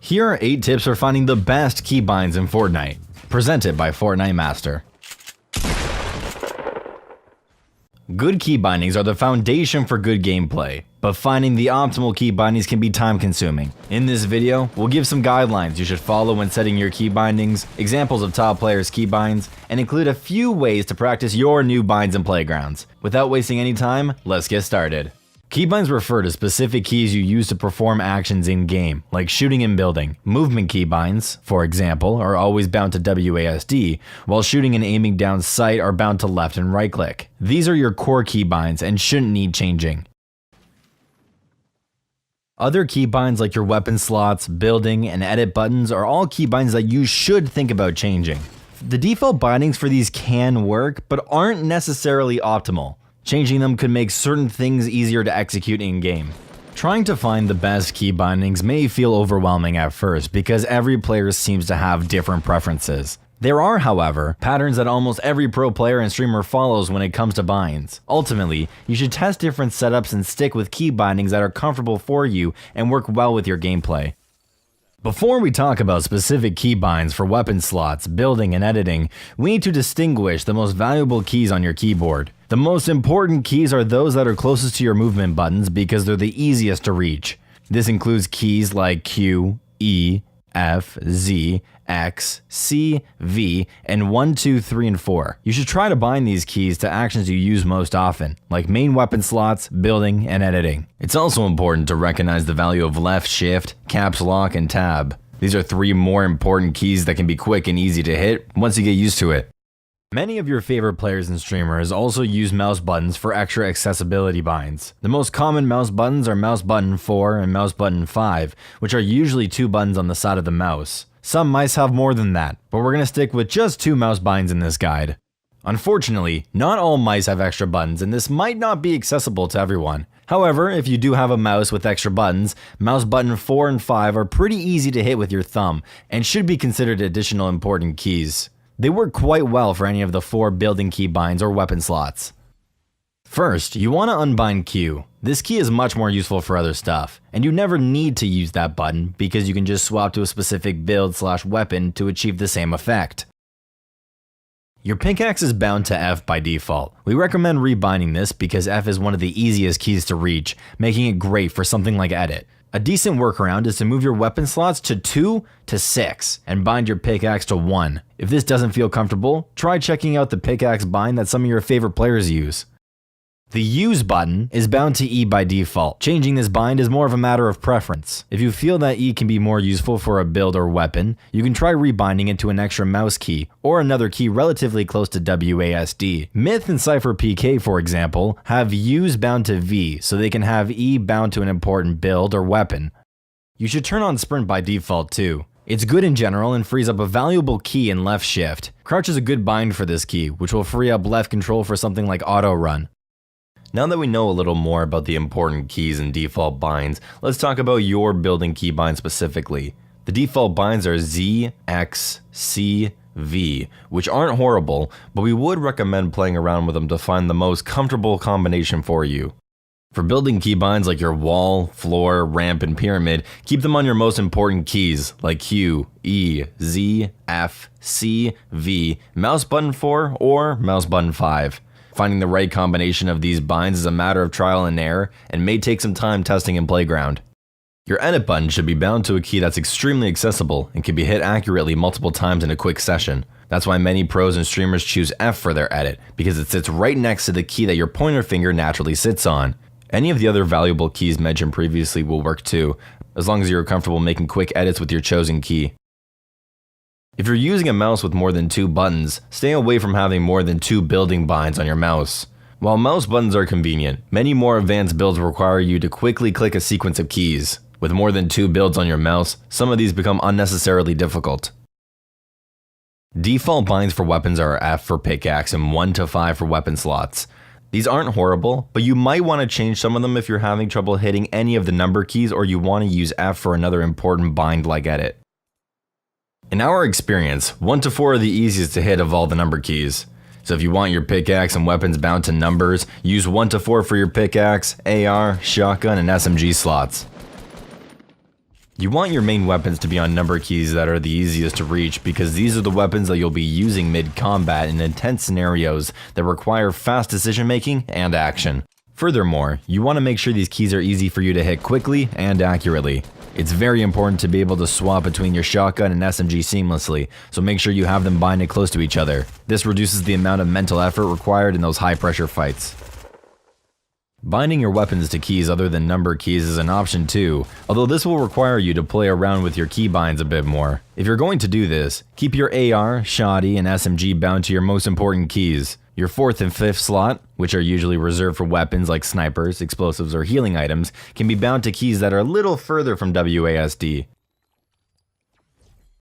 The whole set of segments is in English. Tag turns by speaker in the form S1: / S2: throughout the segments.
S1: Here are 8 tips for finding the best keybinds in Fortnite, presented by Fortnite Master. Good key bindings are the foundation for good gameplay, but finding the optimal key bindings can be time consuming. In this video, we'll give some guidelines you should follow when setting your key bindings, examples of top players' key binds, and include a few ways to practice your new binds and playgrounds. Without wasting any time, let's get started. Keybinds refer to specific keys you use to perform actions in-game, like shooting and building. Movement keybinds, for example, are always bound to WASD, while shooting and aiming down sight are bound to left and right click. These are your core keybinds and shouldn't need changing. Other keybinds like your weapon slots, building, and edit buttons are all keybinds that you should think about changing. The default bindings for these can work, but aren't necessarily optimal. Changing them could make certain things easier to execute in-game. Trying to find the best key bindings may feel overwhelming at first because every player seems to have different preferences. There are, however, patterns that almost every pro player and streamer follows when it comes to binds. Ultimately, you should test different setups and stick with key bindings that are comfortable for you and work well with your gameplay. Before we talk about specific keybinds for weapon slots, building, and editing, we need to distinguish the most valuable keys on your keyboard. The most important keys are those that are closest to your movement buttons because they're the easiest to reach. This includes keys like Q, E, F, Z, X, C, V, and 1, 2, 3, and 4. You should try to bind these keys to actions you use most often, like main weapon slots, building, and editing. It's also important to recognize the value of left shift, caps lock, and tab. These are 3 more important keys that can be quick and easy to hit once you get used to it. Many of your favorite players and streamers also use mouse buttons for extra accessibility binds. The most common mouse buttons are mouse button 4 and mouse button 5, which are usually 2 buttons on the side of the mouse. Some mice have more than that, but we're going to stick with just 2 mouse binds in this guide. Unfortunately, not all mice have extra buttons, and this might not be accessible to everyone. However, if you do have a mouse with extra buttons, mouse button 4 and 5 are pretty easy to hit with your thumb, and should be considered additional important keys. They work quite well for any of the 4 building key binds or weapon slots. First, you want to unbind Q. This key is much more useful for other stuff, and you never need to use that button because you can just swap to a specific build/weapon to achieve the same effect. Your pickaxe is bound to F by default. We recommend rebinding this because F is one of the easiest keys to reach, making it great for something like edit. A decent workaround is to move your weapon slots to 2 to 6 and bind your pickaxe to 1. If this doesn't feel comfortable, try checking out the pickaxe bind that some of your favorite players use. The use button is bound to E by default. Changing this bind is more of a matter of preference. If you feel that E can be more useful for a build or weapon, you can try rebinding it to an extra mouse key or another key relatively close to WASD. Myth and Cypher PK, for example, have use bound to V, so they can have E bound to an important build or weapon. You should turn on sprint by default too. It's good in general and frees up a valuable key in left shift. Crouch is a good bind for this key, which will free up left control for something like auto run. Now that we know a little more about the important keys and default binds, let's talk about your building key bind specifically. The default binds are Z, X, C, V, which aren't horrible, but we would recommend playing around with them to find the most comfortable combination for you. For building key binds like your wall, floor, ramp, and pyramid, keep them on your most important keys like Q, E, Z, F, C, V, mouse button 4, or mouse button 5. Finding the right combination of these binds is a matter of trial and error and may take some time testing in Playground. Your edit button should be bound to a key that's extremely accessible and can be hit accurately multiple times in a quick session. That's why many pros and streamers choose F for their edit, because it sits right next to the key that your pointer finger naturally sits on. Any of the other valuable keys mentioned previously will work too, as long as you're comfortable making quick edits with your chosen key. If you're using a mouse with more than 2 buttons, stay away from having more than 2 building binds on your mouse. While mouse buttons are convenient, many more advanced builds require you to quickly click a sequence of keys. With more than 2 builds on your mouse, some of these become unnecessarily difficult. Default binds for weapons are F for pickaxe and 1 to 5 for weapon slots. These aren't horrible, but you might want to change some of them if you're having trouble hitting any of the number keys or you want to use F for another important bind like edit. In our experience, 1 to 4 are the easiest to hit of all the number keys. So if you want your pickaxe and weapons bound to numbers, use 1 to 4 for your pickaxe, AR, shotgun, and SMG slots. You want your main weapons to be on number keys that are the easiest to reach because these are the weapons that you'll be using mid-combat in intense scenarios that require fast decision making and action. Furthermore, you want to make sure these keys are easy for you to hit quickly and accurately. It's very important to be able to swap between your shotgun and SMG seamlessly, so make sure you have them binded close to each other. This reduces the amount of mental effort required in those high-pressure fights. Binding your weapons to keys other than number keys is an option too, although this will require you to play around with your keybinds a bit more. If you're going to do this, keep your AR, Shoddy, and SMG bound to your most important keys. Your 4th and 5th slot, which are usually reserved for weapons like snipers, explosives, or healing items, can be bound to keys that are a little further from WASD.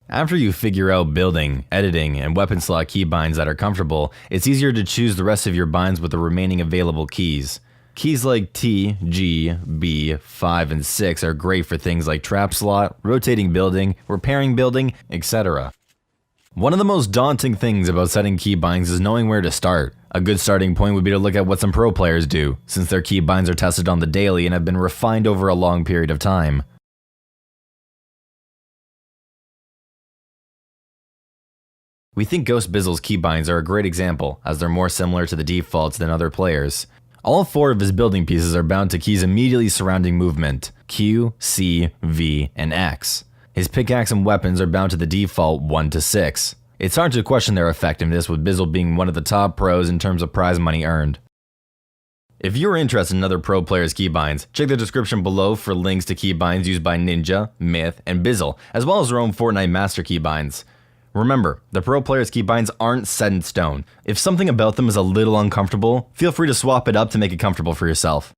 S1: After you figure out building, editing, and weapon slot keybinds that are comfortable, it's easier to choose the rest of your binds with the remaining available keys. Keys like T, G, B, 5, and 6 are great for things like trap slot, rotating building, repairing building, etc. One of the most daunting things about setting keybinds is knowing where to start. A good starting point would be to look at what some pro players do, since their keybinds are tested on the daily and have been refined over a long period of time. We think Ghost Bizzle's keybinds are a great example, as they're more similar to the defaults than other players. All 4 of his building pieces are bound to keys immediately surrounding movement: Q, C, V, and X. His pickaxe and weapons are bound to the default 1 to 6. It's hard to question their effectiveness, with Bizzle being one of the top pros in terms of prize money earned. If you're interested in other pro players' keybinds, check the description below for links to keybinds used by Ninja, Myth, and Bizzle, as well as their own Fortnite master keybinds. Remember, the pro players' keybinds aren't set in stone. If something about them is a little uncomfortable, feel free to swap it up to make it comfortable for yourself.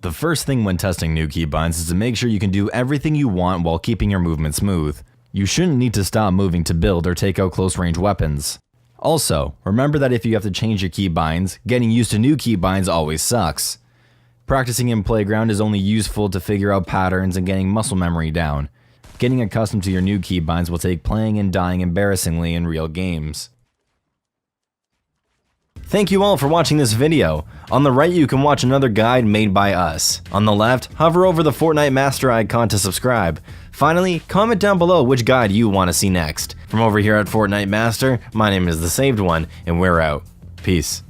S1: The first thing when testing new keybinds is to make sure you can do everything you want while keeping your movement smooth. You shouldn't need to stop moving to build or take out close range weapons. Also, remember that if you have to change your keybinds, getting used to new keybinds always sucks. Practicing in Playground is only useful to figure out patterns and getting muscle memory down. Getting accustomed to your new keybinds will take playing and dying embarrassingly in real games. Thank you all for watching this video. On the right you can watch another guide made by us. On the left, hover over the Fortnite Master icon to subscribe. Finally, comment down below which guide you want to see next. From over here at Fortnite Master, my name is The Saved One, and we're out. Peace.